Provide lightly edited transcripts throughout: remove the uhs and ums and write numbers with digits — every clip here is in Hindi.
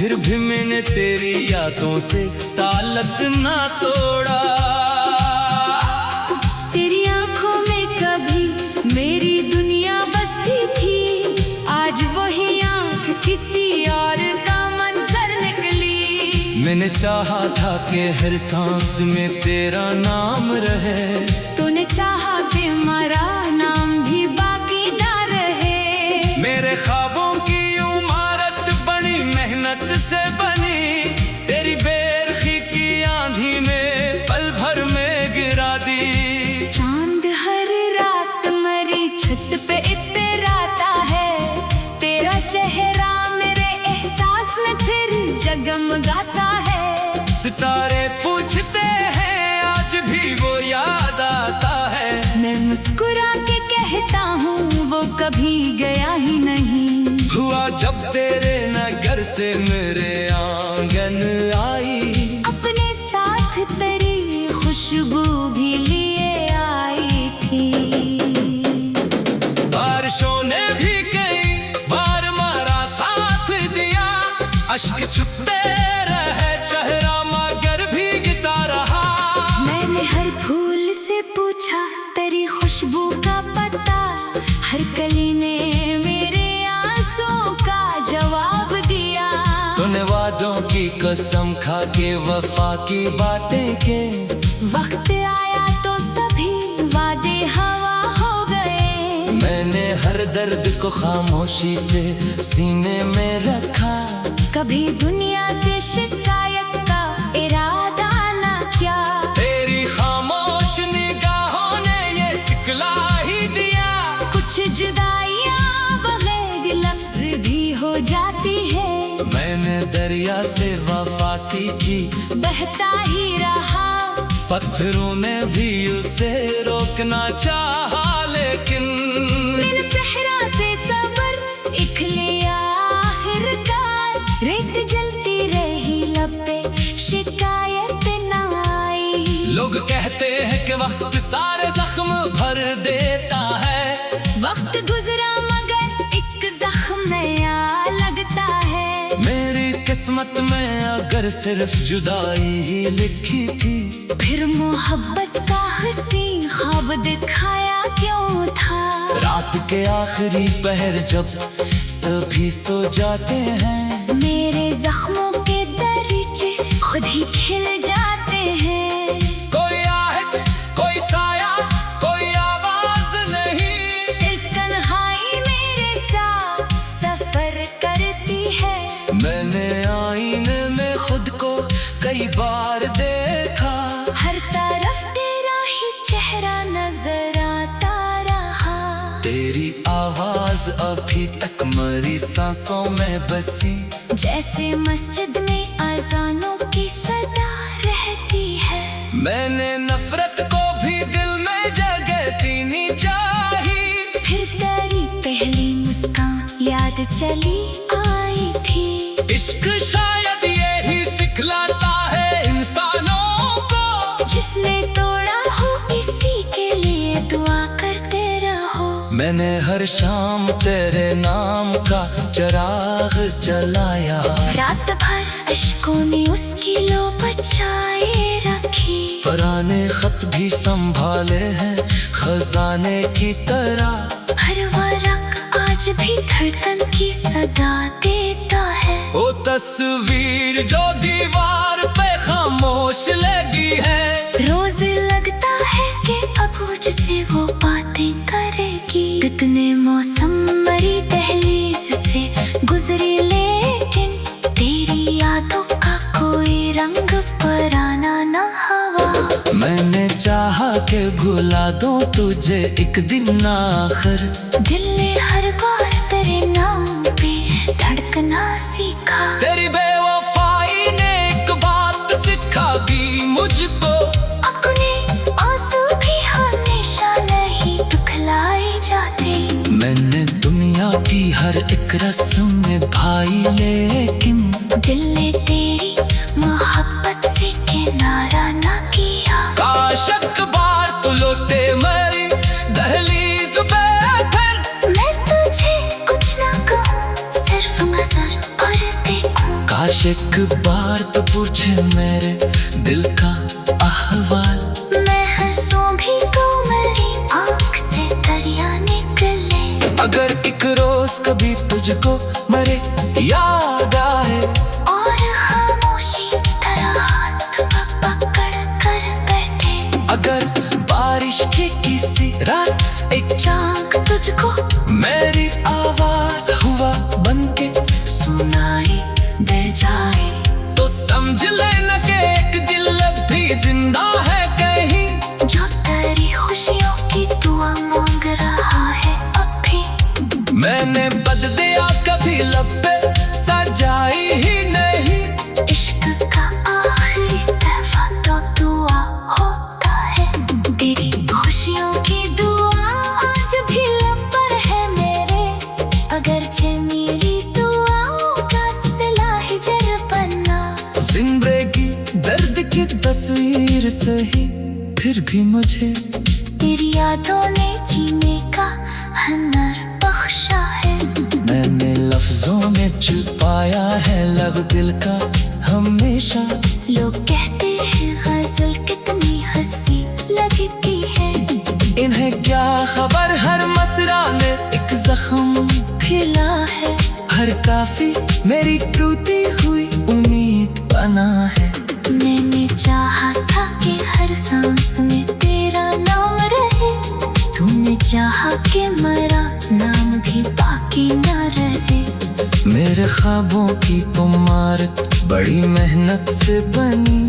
फिर भी मैंने तेरी यादों से ताल्लुक ना तोड़ा। तेरी आंखों में कभी मेरी दुनिया बसती थी, आज वही आंख किसी और का मंजर निकली। मैंने चाहा था कि हर सांस में तेरा नाम रहे, तूने चाहा कि हमारा नाम भी बाकी ना रहे। मेरे ख्वाबों की इमारत बड़ी मेहनत से बनी, तेरी बेरखी की आंधी में पल भर में गिरा दी। चांद हर रात मेरी छत पे इतराता है, तेरा चेहरा मेरे एहसास में फिर जगमगाता है। सितारे पूछते हैं आज भी वो याद आता है, मैं मुस्कुरा के कहता हूँ वो कभी गया ही नहीं। हुआ जब तेरे नगर से मेरे आंगन आई, अपने साथ तेरी खुशबू भी लिए आई थी। बारिशों ने भी कई बार हमारा साथ दिया, अश्क छुपते रहे चेहरा मगर भीगता रहा। मैंने हर फूल से पूछा तेरी खुशबू का पता, हर कली ने मेरे आंसुओं का जवाब दिया। तूने वादों की कसम खा के वफा की बातें के, वक्त आया तो सभी वादे हवा हो गए। मैंने हर दर्द को खामोशी से सीने में रखा, कभी दुनिया से शिकायत का इरादा न किया। तेरी खामोश निगाहों ने ये सिखला ही दिया, कुछ जुदाइयां बगैर लफ्ज भी हो जाती है। मैंने दरिया से वफा सीखी, बहता ही रहा, पत्थरों ने भी उसे रोकना चाहा, लेकिन मैंने सहरा से सबर इख लिया आखिरकार। रेत जलती रही लब पे, शिकायत न आई। लोग कहते हैं कि वक्त सारे जख्म भर देता है, वक्त गुजरा मगर एक जख्म नया लगता है। मेरी किस्मत में अगर सिर्फ जुदाई ही लिखी थी, फिर मोहब्बत का हसीन ख्वाब दिखाया क्यों था। रात के आखिरी पहर जब सभी सो जाते हैं, मेरे जख्मों के दरीचे खुद ही खिल जाते हैं। कोई आहट कोई साया कोई आवाज नहीं, सिर्फ तन्हाई मेरे साथ सफर करती है। मैंने आईने में खुद को कई बार देखा, हर तरफ तेरा ही चेहरा नजर आता रहा। तेरी आवाज अभी तक मेरी सांसों में बसी, जैसे मस्जिद में अजानों की सदा रहती है। मैंने नफरत को भी दिल में जगह देनी चाहिए, फिर तेरी पहली मुस्कान याद चली आई थी। इश्क शायद यही सिखलाता है इंसानों को, जिसने तोड़ा हो इसी के लिए दुआ करते रहो। मैंने हर शाम तेरे नाम का चिराग जलाया, रात भर अश्कों ने उसकी लो बचाए रखी। पुराने खत भी संभाले हैं खजाने की तरह, हर वरक आज भी धड़कन की सदा देता है। वो तस्वीर जो दीवार पे खामोश लगी है, रोज लगता है कि अब मुझसे वो बातें करेगी। कितने मौसम मरी दहलीज से गुजरे, लेकिन तेरी यादों का कोई रंग पराना न हवा। मैंने चाहा कि भुला दूं तुझे एक दिन आखिर, दिल ने हर बार तेरे नाम पे धड़कना सीखा। तेरी बेवफाई ने एक बात सिखा दी मुझको, अपने आंसू भी हमेशा नहीं रुखलाए जाते। मैंने दुनिया की हर एक रस्म निभाई, लेकिन दिल ने तेरी मोहब्बत से किनारा न किया। काश एक बार तू लौटे मेरी दहलीज पे फिर, मैं तुझे कुछ ना कहूँ, सिर्फ नजर और देखूं। काश एक बार तो पूछे मेरे दिल का अहवाल। मैं हंसूं भी तो मेरी आँख से दरिया निकले। अगर एक रोज कभी तुझको मेरे याद आए और खामोशी तरह हाथ पकड़ कर बैठे। अगर बारिश की किसी रात एक चाक तुझको मेरी आवाज हुआ बनके सुनाई दे जाए, तो समझ लेना कि एक दिल अब भी जिंदा है कहीं, जो तेरी खुशियों की दुआ मांग रहा है अब भी। मैंने बद दिया कभी लब पे सजाई ही नहीं। इश्क का आखिरी तहफा तो दुआ होता है, तेरी खुशियों की दुआ आज भी लब पर है मेरे। अगरचे मेरी दुआओं का सिला हिजर बनना। जिंदगी दर्द की तस्वीर सही, फिर भी मुझे तेरी यादों ने जीने का हुनर बख्शा है। मैंने लफ्जों में छुपाया है लब दिल का हमेशा। लोग कहते हैं गजल कितनी हंसी लगती है, इन्हें क्या खबर हर मसरा में एक जख्म खिला है। हर काफी मेरी टूटी हुई उम्मीद बना है। मैंने चाहा था कि हर सांस में तेरा नाम रहे, तूने चाहा कि मेरा नाम भी बाकी ना रहे। मेरे ख्वाबों की इमारत बड़ी मेहनत से बनी,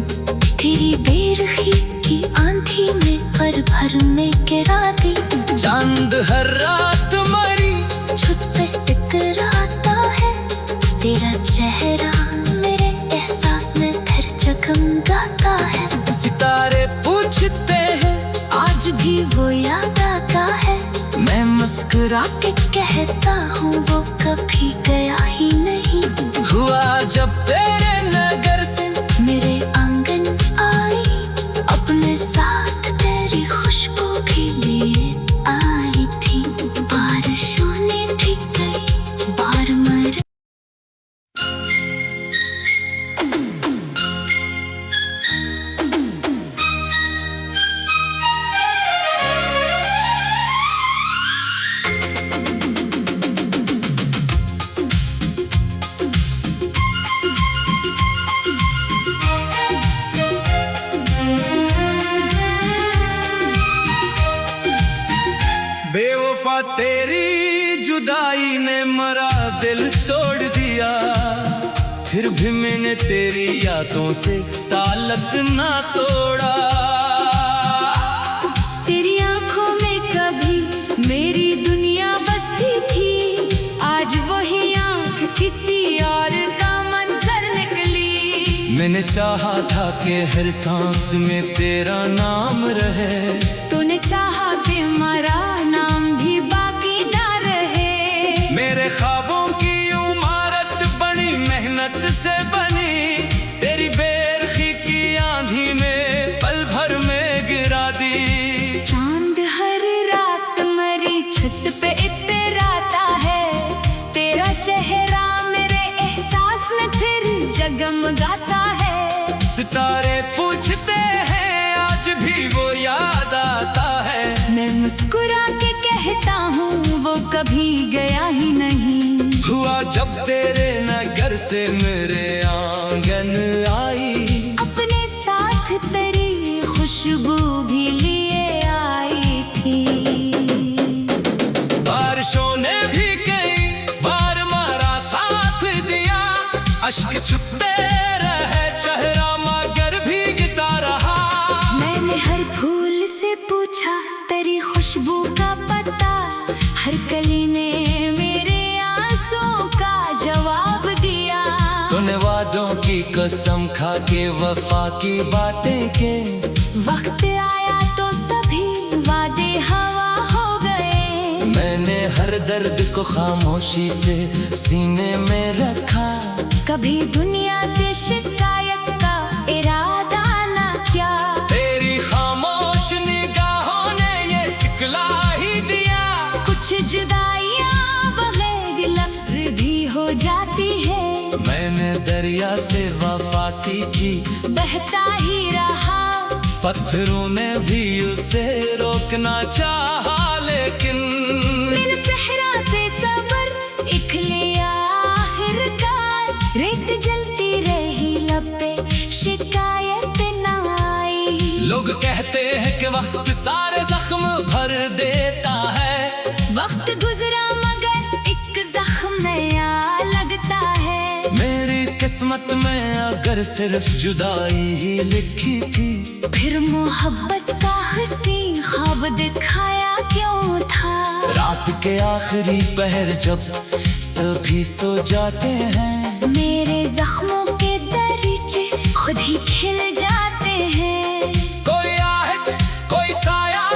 तेरी बेरखी की आंधी में पल भर में गिरा दी। चांद हर रात मरी छत पे इतराता है, तेरा चेहरा मेरे एहसास में फिर जगमगाता है। सितारे पूछते हैं आज भी वो याद आता है, मैं मुस्कुरा के कहता हूँ वो कभी गया ही नहीं। हुआ जब तेरे नगर से मेरे आंगन आई, अपने साथ तेरी खुशबू भी लिए आई थी। बारिशों ने भी कई बार मर बेवफा तेरी जुदाई ने मरा दिल तोड़ दिया, फिर भी मैंने तेरी यादों से ताल्लुक ना तोड़ा। तेरी आंखों में कभी मेरी दुनिया बसती थी, आज वही आंख किसी और का मंजर निकली। मैंने चाहा था कि हर सांस में तेरा नाम रहे, तूने चाहा कि हमारा नाम भी बाकी ना रहे। मेरे ख्वाबों की इमारत बड़ी मेहनत से बनी, तेरी बेरखी की आंधी में पल भर में गिरा दी। चांद हर रात मरी छत पे इतराता है, तेरा चेहरा मेरे एहसास में फिर जगमगाता है। सितारे पूछते हैं आज भी वो याद आता है, मैं मुस्कुरा के कहता हूँ वो कभी गया ही नहीं। हुआ जब तेरे नगर से मेरे आंगन आई, अपने साथ तेरी खुशबू भी लिए आई थी। बारिशों ने भी कई बार मारा साथ दिया, अश्क छुपते रहे चेहरा मगर भीगता रहा। मैंने हर फूल से पूछा तेरी खुशबू का पता, हर कली ने मेरे आंसुओं का जवाब दिया। तूने वादों की कसम खा के वफा की बातें के, वक्त आया तो सभी वादे हवा हो गए। मैंने हर दर्द को खामोशी से सीने में रखा, कभी दुनिया से शिकायत का इरादा ना किया। तेरी खामोश निगाहों ने ये सिखला ही दिया, कुछ जुदाइयां बगैर लफ्ज भी हो जाती है। मैंने दरिया से वफा सीखी, बहता ही रहा। पत्थरों ने भी उसे रोकना चाहा, लेकिन बिन सहरा से सबर इख लिया आखिरकार। रेत जलती रही लब पे, शिकायत न आई। लोग कहते हैं कि वक्त सारे जख्म भर देता है। वक्त गुजरा मगर एक जख्म नया लगता है। मेरी किस्मत में अगर सिर्फ जुदाई ही लिखी थी, फिर मोहब्बत का हंसी ख्वाब दिखाया क्यों था। रात के आखिरी पहर जब सभी सो जाते हैं, मेरे जख्मों के दरीचे खुद ही खिल जाते हैं। कोई आहट, कोई साया,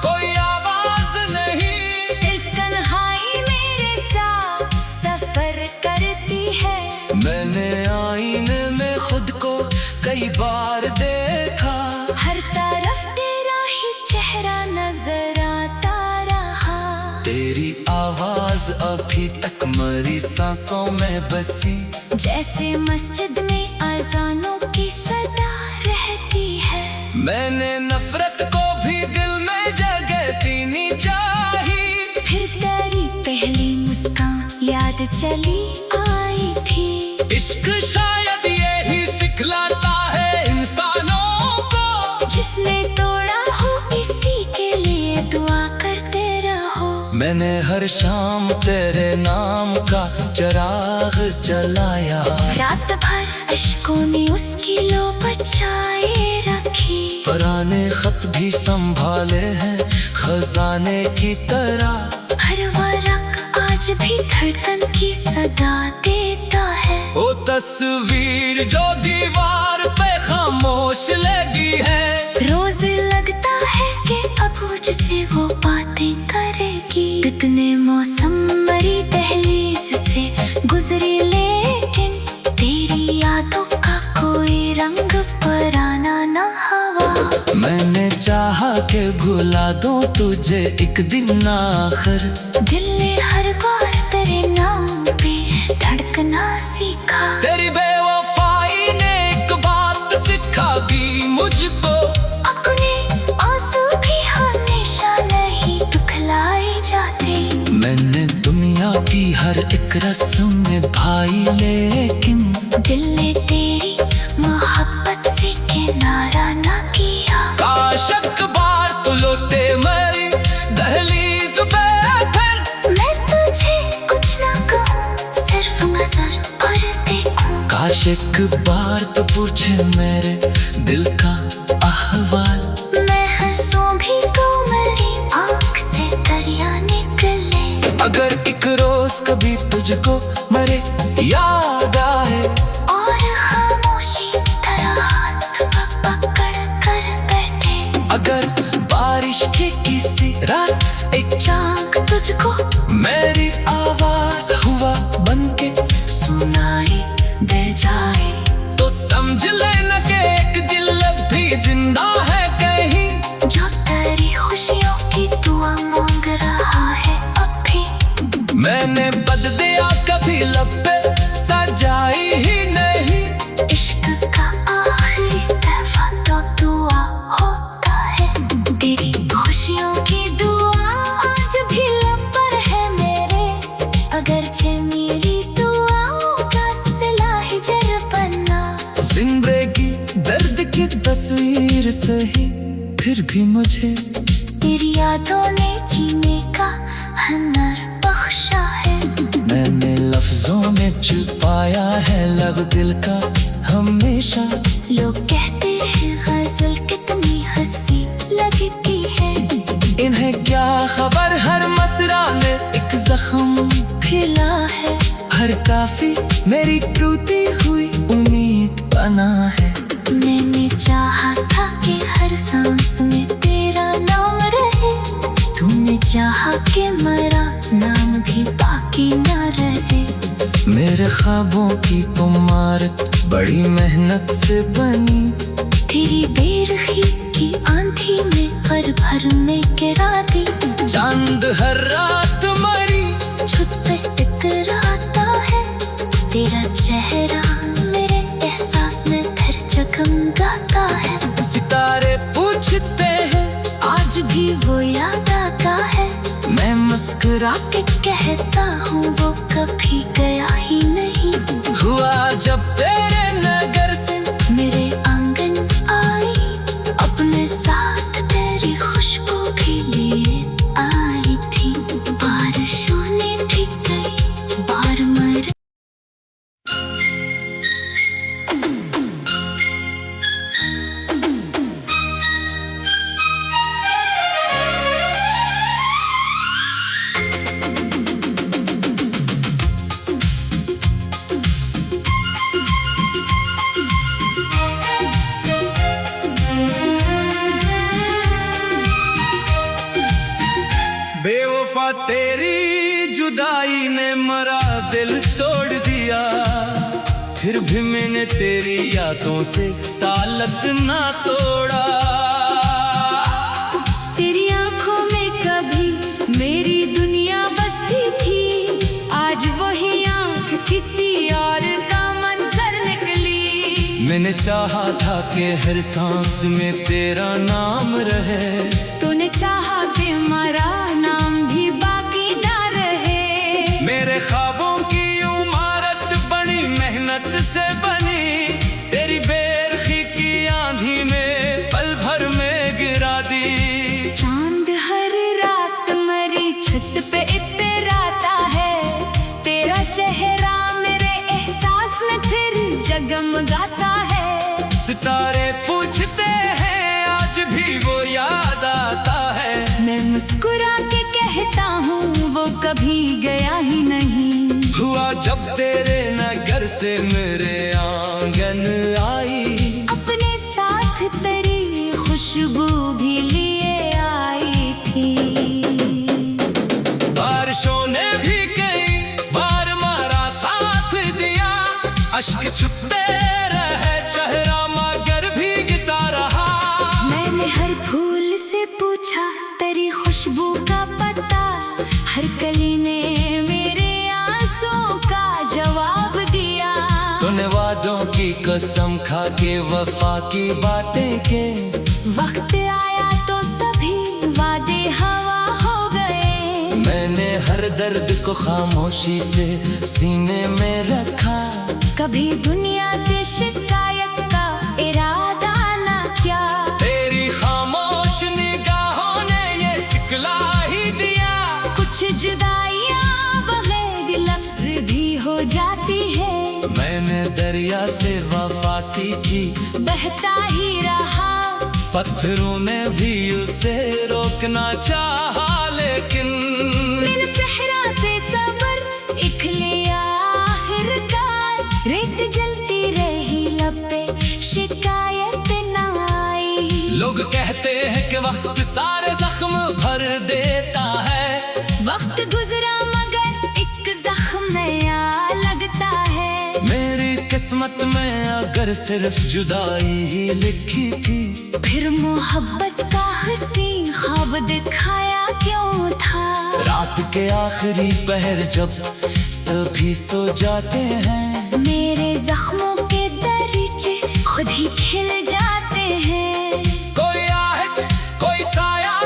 कोई आवाज नहीं, सिर्फ तन्हाई मेरे साथ सफर करती है। मैंने आईने में खुद को कई बार देखा, हर तरफ तेरा ही चेहरा नजर आता रहा। तेरी आवाज अभी तक मेरी सांसों में बसी, जैसे मस्जिद में अज़ानों की सदा रहती है। मैंने नफरत को भी दिल में जगह देनी चाहिए। फिर तेरी पहली मुस्कान याद चली आई थी। इश्क शायद यही सिखलाता है इंसानों को, जिसने तोड़ा हो इसी के लिए दुआ करते रहो। मैंने हर शाम तेरे नाम का चिराग जलाया, रात भर अश्कों ने उसकी लो बचाए रखी। पुराने खत भी संभाले हैं खजाने की तरह, हर वरक आज भी धड़कन की सदा देता है। वो तस्वीर जो दीवार पे खामोश लगी है, रोज लगता है कि अब मुझसे वो बातें करेगी। कितने मौसम मरी दहलीज से गुजरे, लेकिन तेरी यादों का कोई रंग पराना न हवा। मैंने चाहा कि भुला दूं तुझे एक दिन आखिर, दिल ने हर बार तेरे नाम पे धड़कना सीखा। तेरी बेवफाई ने एक बात सिखा दी मुझको, अपने आंसू भी हमेशा नहीं दुखलाए जाते। मैंने दुनिया की हर एक रस्म निभाई, लेकिन दिल ने तेरी मोहब्बत से किनारा न किया। काश एक बार तू लौटे मेरी दहलीज पे फिर, मैं तुझे कुछ ना कहूँ, सिर्फ नजर पर देखूं। काश एक बार तो पूछे मेरे दिल का अहवाल। मैं हंसूं भी तो मेरी आँख से दरिया निकले। अगर एक रोज कभी तुझको मेरे याद आए, और खामोशी तरह हाथ पकड़ कर बैठे। अगर बारिश की किसी रात एक चाक तुझको मेरी आवाज हुआ बनके सुनाई दे जाए, तो समझ लेना कि एक दिल भी जिंदा है कहीं, जो तेरी खुशियों की दुआ मांग रहा है अब भी। मैंने बद दिया कभी लब पे सजाई ही नहीं। इश्क का आखिरी तहफा तो दुआ होता है। तेरी खुशियों की दुआ आज भी लब पर है मेरे, अगरचे मेरी दुआओं का सिला हिजर बनना। जिंदगी दर्द की तस्वीर सही, फिर भी मुझे तेरी यादों ने जीने का हुनर बख्शा है। मैंने लफ्जों में छुपाया है लब दिल का हमेशा। लोग कहते हैं गजल कितनी हंसी लगती है, इन्हें क्या खबर हर मसरा में एक जख्म खिला है। हर काफी मेरी टूटी हुई उम्मीद बना है। मैंने चाहा था कि हर सांस में तेरा नाम रहे, तूने चाहा कि मेरा नाम भी बाकी न रहे। मेरे ख्वाबों की इमारत बड़ी मेहनत से बनी, तेरी बेरखी की आंधी में पल भर में गिरा दी। चांद हर रात मरी छत पे इतराता है तेरा चेहरा मुस्कुरा के कहता हूँ वो कभी गया ही नहीं। हुआ जब तेरे नगर से मेरे आंगन आई, अपने साथ तेरी खुशबू भी लिए आई थी। बारिशों ने भीग गई बार मर। बेवफा तेरी जुदाई ने मरा दिल तोड़ दिया, फिर भी मैंने तेरी यादों से ताल्लुक ना तोड़ा। तेरी आंखों में कभी मेरी दुनिया बसती थी, आज वही आंख किसी और का मंजर निकली। मैंने चाहा था कि हर सांस में तेरा नाम रहे, तूने चाहा कि हमारा नाम भी बाकी ना रहे। मेरे ख्वाबों की इमारत बड़ी मेहनत से बनी, तेरी बेरखी की आंधी में पल भर में गिरा दी। चांद हर रात मेरी छत पे इतराता है, तेरा चेहरा मेरे एहसास में फिर जगमगाता है। सितारे पूछते हैं आज भी वो याद आता है, मैं मुस्कुरा के कहता हूँ वो कभी गया ही नहीं। हुआ जब तेरे नगर से मेरे आंगन आई, अपने साथ तेरी खुशबू भी लिए आई थी। बारिशों ने भी कई बार मारा साथ दिया, अश्क छुपते रहे चेहरा मगर भीगता रहा। मैंने हर फूल से पूछा तेरी खुशबू का पता, हर कली ने मेरे आंसुओं का जवाब दिया। तूने वादों की कसम खा के वफा की बातें के, वक्त आया तो सभी वादे हवा हो गए। मैंने हर दर्द को खामोशी से सीने में रखा, कभी दुनिया से शिकायत का इरादा ना किया। तेरी खामोश निगाहों ने ये सिखला ही दिया, कुछ जुदाइयां बगैर लफ्ज भी हो जाती है। मैंने दरिया से वफा सीखी, बहता ही रहा, पत्थरों ने भी उसे रोकना चाहा, लेकिन मैंने सहरा से सबर सीख लिया आखिरकार। रेत जलती रही लब पे शिकायत ना आई। लोग कहते हैं कि वक्त सारे जख्म भर देता है, वक्त गुजरा मगर एक जख्म नया लगता है। मेरी किस्मत में अगर सिर्फ जुदाई ही लिखी थी, फिर मोहब्बत का हसीन ख्वाब दिखाया क्यों था। रात के आखिरी पहर जब सभी सो जाते हैं, मेरे जख्मों के दरीचे खुद ही खिल जाते हैं। कोई आहट कोई साया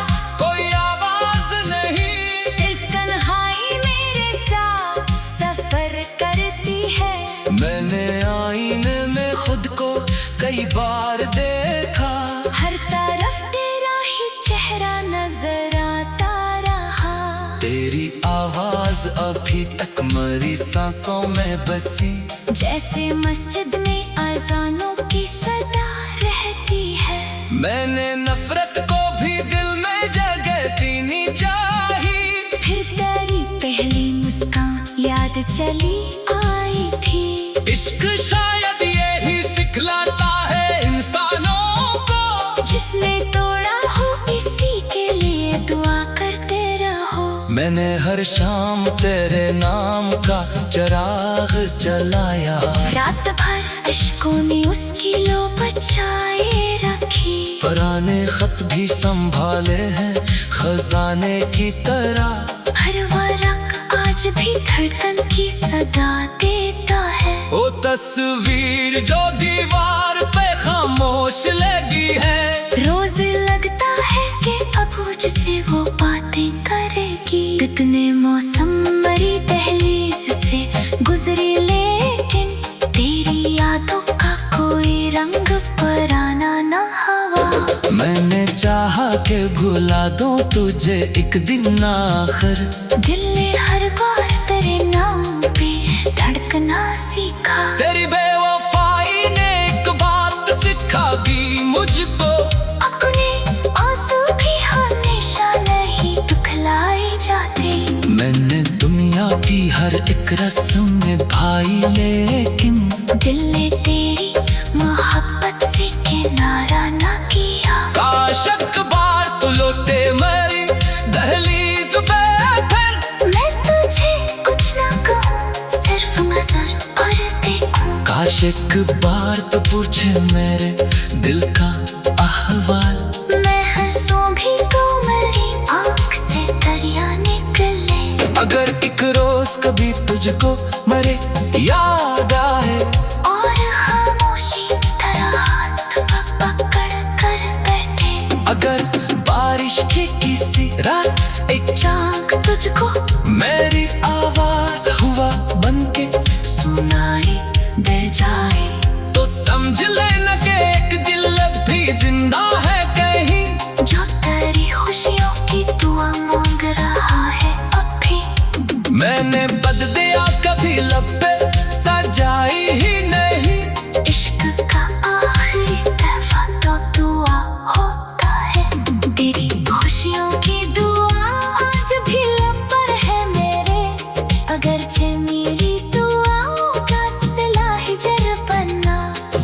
कोई आवाज नहीं, सिर्फ तन्हाई मेरे साथ सफर करती है। मैंने आईने में खुद को कई बार देखा, हर तरफ तेरा ही चेहरा नजर आता रहा। तेरी आवाज अभी तक मेरी सांसों में बसी, जैसे मस्जिद में अजानों की सदा रहती है। मैंने नफरत को भी दिल में जगह देनी चाहिए, फिर तेरी पहली मुस्कान याद चली आई थी। इश्क शायद यही सिखलाता है इंसानों को, जिसने तोड़ा हो इसी के लिए दुआ करते रहो। मैंने हर शाम तेरे नाम का चिराग जलाया, रात भर अश्कों ने उसकी लो बचाए रखी। पुराने खत भी संभाले हैं खजाने की तरह, हर वरक आज भी धड़कन की सदा देता है। वो तस्वीर जो दीवार पे खामोश लगी है, रोज लगता है कि अब मुझसे वो बातें करेगी। कितने कितने मौसम मरी दहलीज से गुजरे, लेकिन तेरी यादों का कोई रंग पराना न हवा। मैंने चाहा कि भुला दूं तुझे एक दिन आखिर, दिल ने हर बार तेरे नाम पे धड़कना सीखा। तेरी बेवफाई ने एक बात सिखा दी मुझको, अपने आंसू भी हमेशा नहीं दिखलाए जाते। मैंने दुनिया की हर एक रस्म निभाई, लेकिन दिल ने तेरी मोहब्बत से किनारा ना किया। काश एक बार तू लौटे मेरी दहलीज पे फिर, मैं तुझे कुछ ना कहूँ, सिर्फ नजर और देखूं। काश एक बार तो पूछे मेरे दिल का अहवाल। मैं हंसूं भी तो मेरी आँख से दरिया निकले। अगर एक रोज कभी तुझको मेरे याद आए, और खामोशी तरह हाथ पकड़ कर बैठे। अगर बारिश की किसी रात एक चाँद तुझको मेरी आवाज हुआ बनके सुनाई दे जाए, तो समझ लेना कि एक दिल भी जिंदा है कहीं, जो तेरी खुशियों की दुआ मांग रहा है अब भी। मैंने बद दिया कभी लब पे सजाई ही नहीं। इश्क का आखिरी तहफा तो दुआ होता है, तेरी खुशियों की दुआ आज भी लब पर है मेरे। अगरचे मेरी दुआओं का सिला हिजर बनना।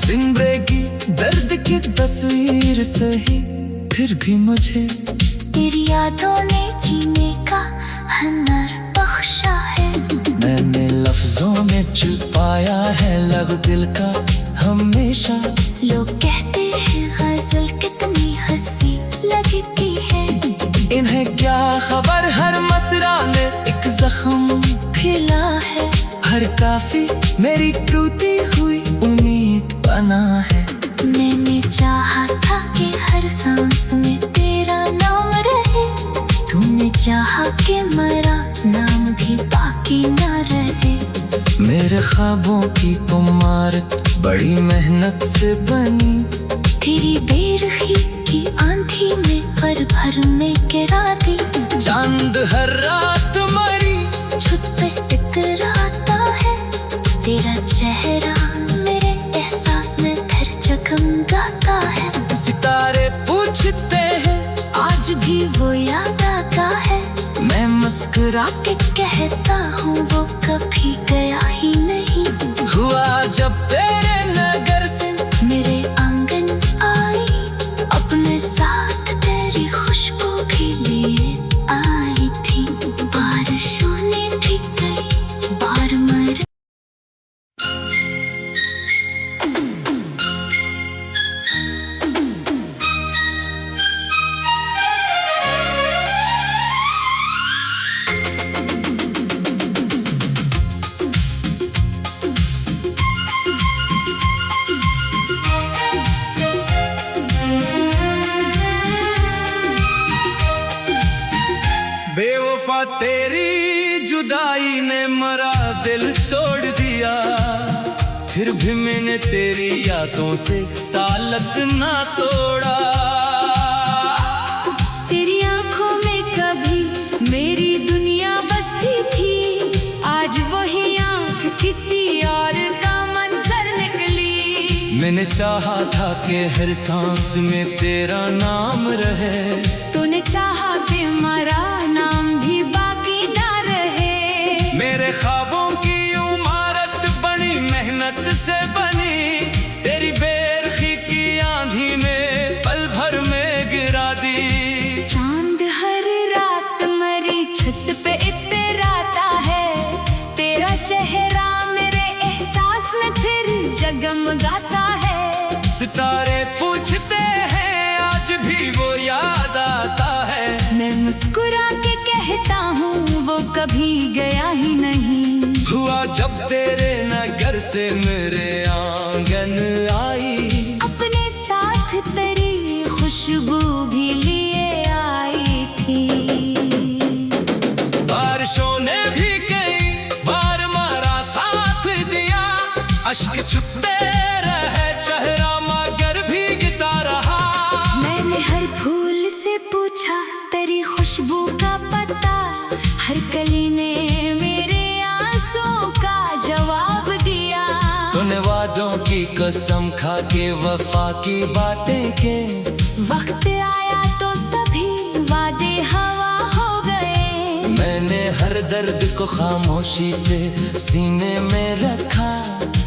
जिंदगी दर्द की तस्वीर सही, फिर भी मुझे तेरी यादों ने जीने का हुनर बख्शा है। मैंने लफ्जों में छुपाया है लब दिल का हमेशा। लोग कहते हैं गजल कितनी हंसी लगती है, इन्हें क्या खबर हर मसरा ने एक जख्म खिला है। हर काफी मेरी टूटी हुई उम्मीद बना है। मैंने चाहा था कि हर सांस में तेरा नाम रहे, तूने चाहा कि मेरा नाम भी बाकी न रहे। मेरे ख्वाबों की इमारत बड़ी मेहनत से बनी, तेरी बेरखी की आंधी में पल भर में गिरा दी। चांद हर रात मरी छत पे इतराता है, तेरा चेहरा मेरे एहसास में फिर जगमगाता है। सितारे पूछते हैं आज भी वो याद आता है, मैं मुस्कुरा के कहता हूँ वो कभी गया ही नहीं। हुआ जब तेरे नगर से मेरे आंगन आई, अपने साथ तेरी खुशबू भी लिए आई थी। बारिशों ने भी कई बार मर बेवफा तेरी जुदाई ने मरा दिल तोड़ दिया, फिर भी मैंने तेरी यादों से ताल्लुक ना तोड़ा। तेरी आंखों में कभी मेरी दुनिया बसती थी, आज वही आंख किसी और का मंजर निकली। मैंने चाहा था कि हर सांस में तेरा नाम रहे, तूने चाहा कि मेरा नाम भी बाकी ना रहे। मेरे ख्वाबों की इमारत बड़ी मेहनत से बनी, तेरी बेरखी की आंधी में पल भर में गिरा दी। चांद हर रात मरी छत पे इतराता है, तेरा चेहरा मेरे एहसास में फिर जगमगाता है। सितारे पूछते हैं आज भी वो याद आता है, मैं मुस्कुरा के कहता हूँ वो कभी गया ही नहीं। हुआ जब तेरे नगर से मेरे आंगन आई, अपने साथ तेरी खुशबू भी लिए आई थी। अश्क छुपते रहे चेहरा मगर भीगता रहा। मैंने हर फूल से पूछा तेरी खुशबू का पता, हर कली ने मेरे आंसू का जवाब दिया। तूने वादों की कसम खा के वफा की बातें के, वक्त आया तो सभी वादे हवा हो गए। मैंने हर दर्द को खामोशी से सीने में रखा,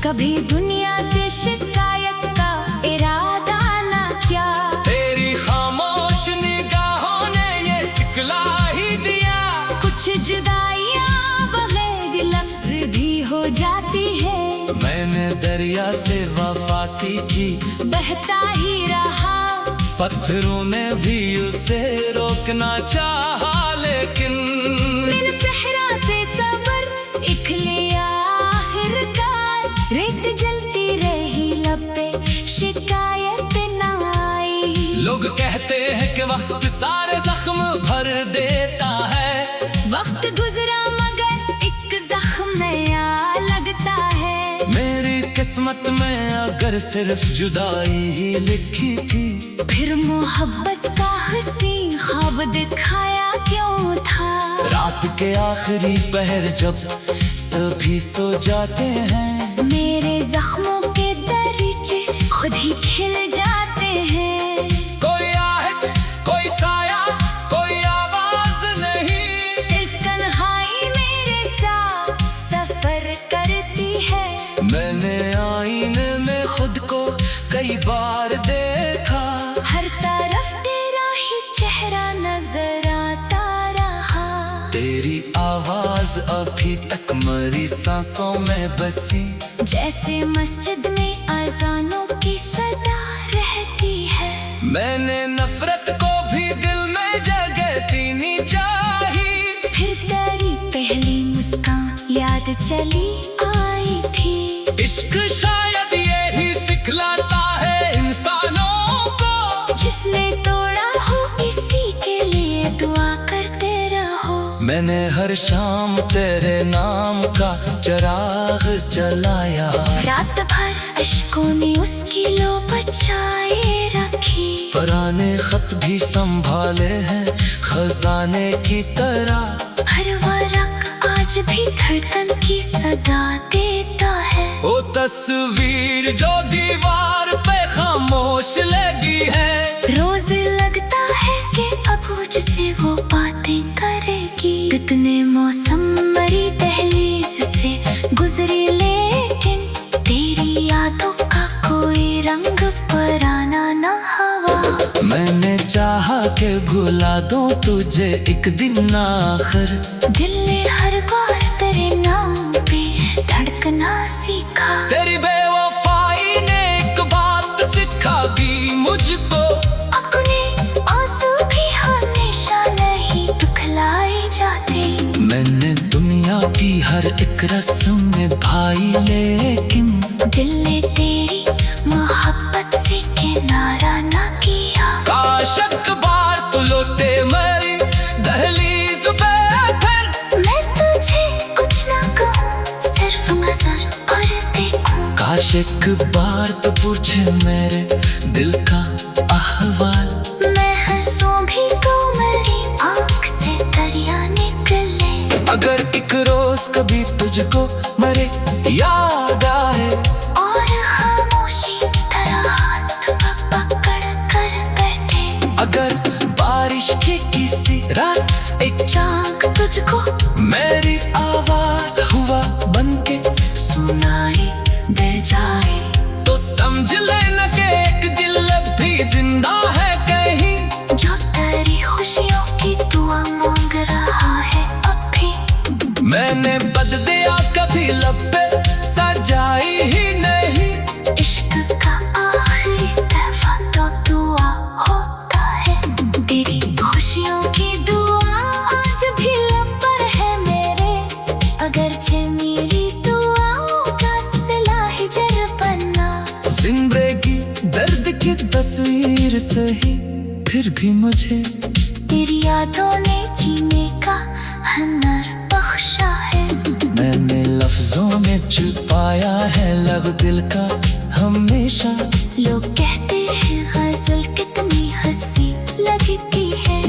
कभी दुनिया से शिकायत का इरादा ना किया। तेरी खामोश निगाहों ने ये सिखला ही दिया, कुछ जुदाइयां बगैर लफ्ज भी हो जाती है। मैंने दरिया से वफा सीखी, बहता ही रहा। पत्थरों ने भी उसे रोकना चाहा, लेकिन बिन सहरा से सबर एक लिया आखिरकार। रेत जलती रही लब पे, शिकायत न आई। लोग कहते हैं कि वक्त सारे जख्म भर देता है। वक्त गुजरा मगर एक जख्म नया लगता है। मेरी किस्मत में अगर सिर्फ जुदाई ही लिखी थी, फिर मोहब्बत का हंसी ख्वाब दिखाया क्यों था। रात के आखिरी पहर जब सभी सो जाते हैं, मेरे जख्मों के दरीचे खुद ही खिल जाते हैं। कोई आहट कोई साया कोई आवाज नहीं, सिर्फ तन्हाई मेरे साथ सफर करती है। मैंने आईने में खुद को कई बार देखा, हर तरफ तेरा ही चेहरा नजर आता रहा। तेरी आवाज अभी तक मेरी सांसों में बसी, जैसे मस्जिद में अजानों की सदा रहती है। मैंने नफरत को भी दिल में जगह देनी चाहिए। फिर तेरी पहली मुस्कान याद चली आई थी। इश्क शायद यही सिखलाता है इंसानों को, जिसने तोड़ा हो इसी के लिए दुआ करते रहो। मैंने हर शाम तेरे नाम का चिराग जलाया, रात भर अश्कों ने उसकी लो बचाए रखी। पुराने खत भी संभाले हैं खजाने की तरह, हर वरक आज भी धड़कन की सदा देता है। वो तस्वीर जो दीवार पे खामोश लगी है, रोज लगता है कि अब मुझसे वो बातें करेगी। कितने मौसम मरी दहलीज से गुजरी, लेकिन तेरी यादों का कोई रंग पराना न हवा। मैंने चाहा कि भुला दूं तुझे एक दिन आखिर, दिल ने हर बार तेरे नाम पे धड़कना सीखा। तेरी बेवफाई ने एक बात सिखा दी मुझको, अपने आंसू भी हमेशा नहीं दिखलाए जाते। मैंने दुनिया की हर एक रस्म निभाई, लेकिन दिल ने तेरी मोहब्बत से किनारा ना किया। काश एक बार तू लौटे मेरी दहलीज पे फिर, मैं तुझे कुछ ना कहूँ, सिर्फ नजर पर देखूं। काश एक बार तो पूछे मेरे दिल का अहवाल, मैं हंसूं भी तो मेरी आँख से दरिया निकले। अगर एक रोज कभी तुझको मेरे याद आए, और खामोशी तरह हाथ पकड़ कर बैठे। अगर बारिश की किसी रात एक चाक तुझको मेरी आवाज हुआ बनके सुनाई दे जाए, तो समझ लेना कि एक दिल अब भी जिंदा है कहीं, जो तेरी खुशियों की दुआ मांग रहा है अब भी। मैंने बद दिया कभी लब पे सजाई ही नहीं, इश्क का आखिरी दफा तो दुआ होता है। तेरी खुशियों की दुआ आज भी लब पर है मेरे, अगरचे मेरी दुआओं का सिला ही जर बनना। जिंदगी दर्द की तस्वीर सही, फिर भी मुझे तेरी यादों ने जीने का हुनर बख्शा है। मैंने लफ्ज लफ्जों में छुपाया है लब दिल का हमेशा। लोग कहते हैं गजल कितनी हंसी लगती है,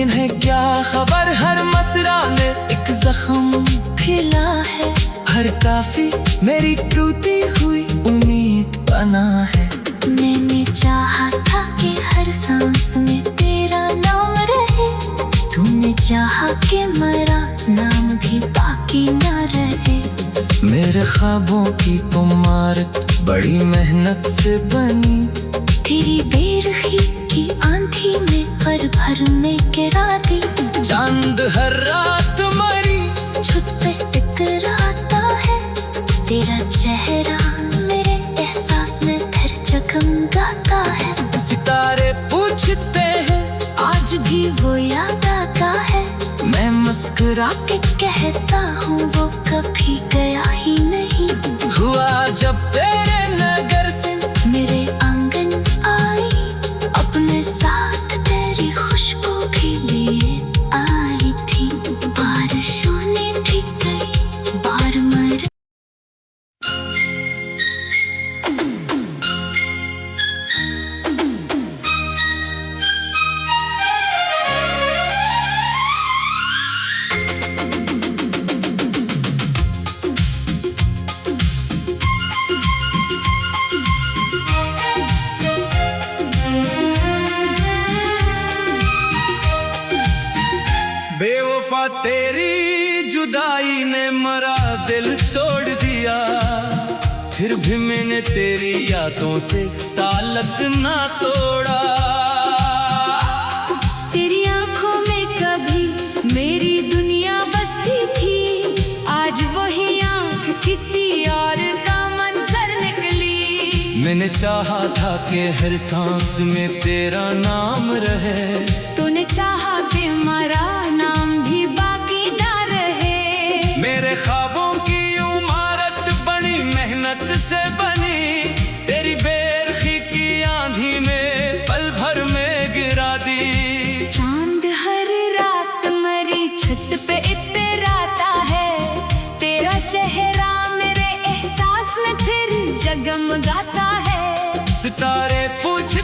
इन्हें क्या खबर हर मसरा में एक जख्म खिला है। हर काफी मेरी टूटी हुई उम्मीद बना है। मैंने चाहा था कि हर सांस में तेरा नाम रहे, तूने चाहा कि मेरा नाम भी बाकी ना रहे। मेरे ख्वाबों की इमारत बड़ी मेहनत से बनी, तेरी बेरखी की आंधी में पल भर में गिरा दी। चांद हर रात मरी छत पे इतराता है, तेरा चेहरा मेरे एहसास में फिर जगमगाता है। सितारे पूछते हैं आज भी वो याद आता है, मैं मुस्कुरा के कहता हूँ वो कभी गया ही नहीं। हुआ जब तेरे नगर से मेरे आंगन आई, अपने साथ तेरी खुशबू भी लिए आई थी। बारिशों ने भी कई बार मर बेवफा तेरी जुदाई ने मरा दिल तोड़ दिया, फिर भी मैंने तेरी यादों से ताल्लुक ना तोड़ा। तेरी आंखों में कभी मेरी दुनिया बसती थी, आज वही आंख किसी और का मंजर निकली। मैंने चाहा था कि हर सांस में तेरा नाम रहे, तूने चाहा कि मेरा नाम भी बाकी ना रहे। मेरे ख्वाबों की इमारत बड़ी मेहनत से बनी, तेरी बेरखी की आंधी में पल भर में गिरा दी। चांद हर रात मेरी छत पे इतराता है, तेरा चेहरा मेरे एहसास में फिर जगमगाता है। सितारे पूछ